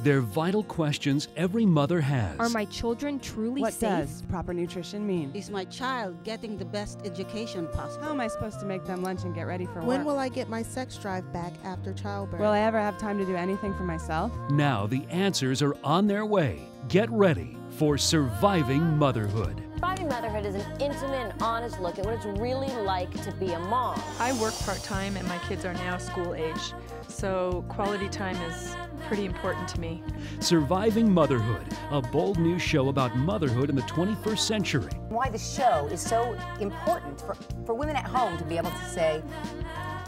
They're vital questions every mother has. Are my children truly What safe? does proper nutrition mean? Is my child getting the best education possible? How am I supposed to make them lunch and get ready for work? When will I get my sex drive back after childbirth? Will I ever have time to do anything for myself? Now the answers are on their way. Get ready for Surviving Motherhood. Surviving Motherhood is an intimate and honest look at what it's really like to be a mom. I work part-time and my kids are now school age, so quality time is pretty important to me. Surviving Motherhood, a bold new show about motherhood in the 21st century. Why the show is so important for women at home to be able to say,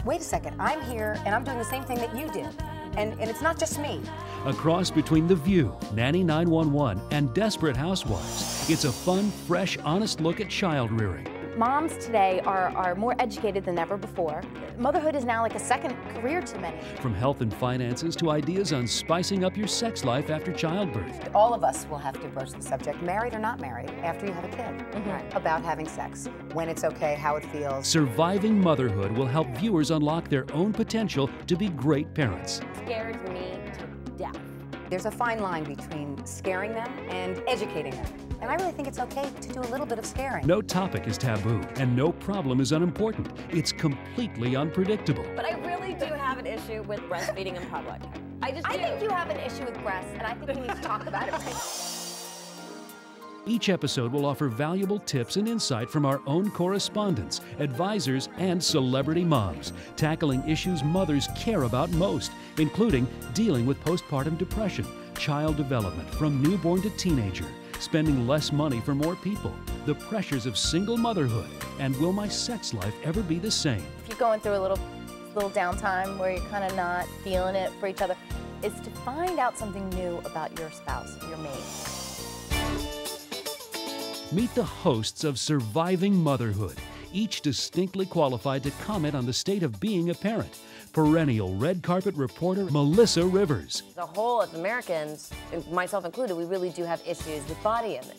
wait a second, I'm here and I'm doing the same thing that you did. And it's not just me. A cross between The View, Nanny 911, and Desperate Housewives. It's a fun, fresh, honest look at child rearing. Moms today are more educated than ever before. Motherhood is now like a second career to many. From health and finances to ideas on spicing up your sex life after childbirth. All of us will have to broach the subject, married or not married, after you have a kid, about having sex, when it's okay, how it feels. Surviving Motherhood will help viewers unlock their own potential to be great parents. Scares me to death. There's a fine line between scaring them and educating them. And I really think it's okay to do a little bit of scaring. No topic is taboo, and no problem is unimportant. It's completely unpredictable. But I really do have an issue with breastfeeding in public. I think you have an issue with breasts, and I think we need to talk about it right. Each episode will offer valuable tips and insight from our own correspondents, advisors, and celebrity moms, tackling issues mothers care about most, including dealing with postpartum depression, child development from newborn to teenager, spending less money for more people, the pressures of single motherhood, and will my sex life ever be the same? If you're going through a little downtime where you're kind of not feeling it for each other, is to find out something new about your spouse, your mate. Meet the hosts of Surviving Motherhood, each distinctly qualified to comment on the state of being a parent. Perennial red carpet reporter Melissa Rivers. As a whole, as Americans, and myself included, we really do have issues with body image.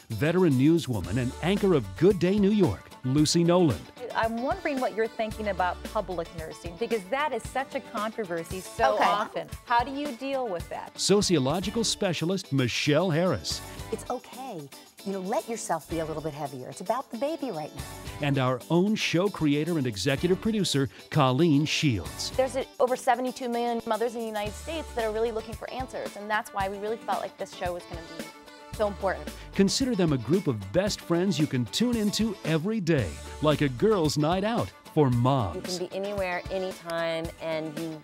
Veteran newswoman and anchor of Good Day New York, Lucy Noland. I'm wondering what you're thinking about public nursing, because that is such a controversy so often. How do you deal with that? Sociological specialist Michele Harris. It's okay. Let yourself be a little bit heavier. It's about the baby right now. And our own show creator and executive producer, Colleen Shields. There's over 72 million mothers in the United States that are really looking for answers, and that's why we really felt like this show was going to be so important. Consider them a group of best friends you can tune into every day, like a girls' night out for moms. You can be anywhere, anytime, and you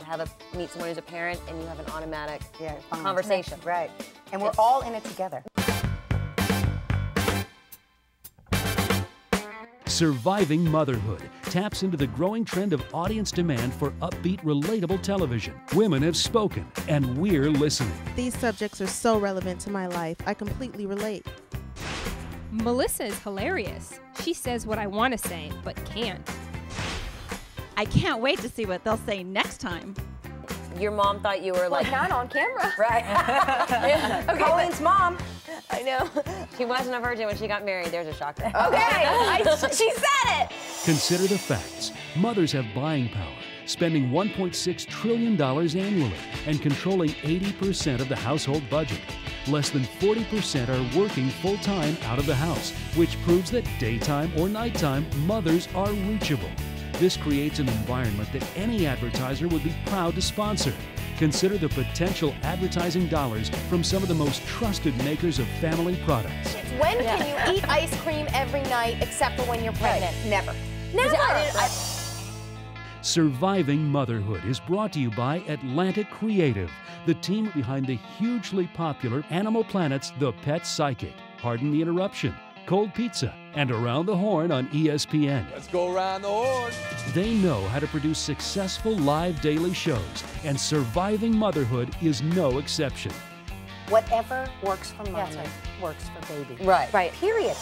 meet someone who's a parent, and you have an automatic conversation. Right. And we're all in it together. Surviving Motherhood taps into the growing trend of audience demand for upbeat, relatable television. Women have spoken, and we're listening. These subjects are so relevant to my life. I completely relate. Melissa is hilarious. She says what I want to say, but can't. I can't wait to see what they'll say next time. Your mom thought you were like... not on camera. Right. Okay, Colleen's mom. I know. She wasn't a virgin when she got married. There's a shocker. Okay, she said it. Consider the facts. Mothers have buying power, spending $1.6 trillion annually and controlling 80% of the household budget. Less than 40% are working full-time out of the house, which proves that daytime or nighttime, mothers are reachable. This creates an environment that any advertiser would be proud to sponsor. Consider the potential advertising dollars from some of the most trusted makers of family products. When can you eat ice cream every night except for when you're pregnant? Never. Never. Surviving Motherhood is brought to you by Atlantic Creative, the team behind the hugely popular Animal Planet's The Pet Psychic. Pardon the interruption. Cold Pizza, and Around the Horn on ESPN. Let's go around the horn. They know how to produce successful live daily shows, and Surviving Motherhood is no exception. Whatever works for mommy works for baby. Right. Period.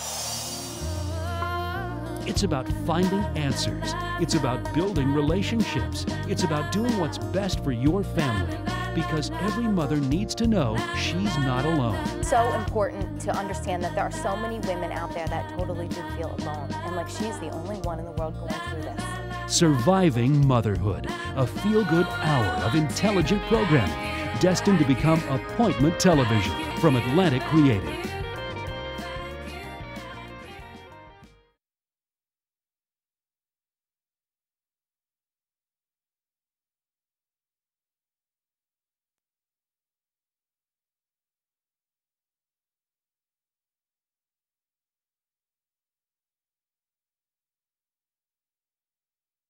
It's about finding answers. It's about building relationships. It's about doing what's best for your family. Because every mother needs to know she's not alone. So important to understand that there are so many women out there that totally do feel alone. And like she's the only one in the world going through this. Surviving Motherhood, a feel-good hour of intelligent programming. destined to become appointment television from Atlantic Creative.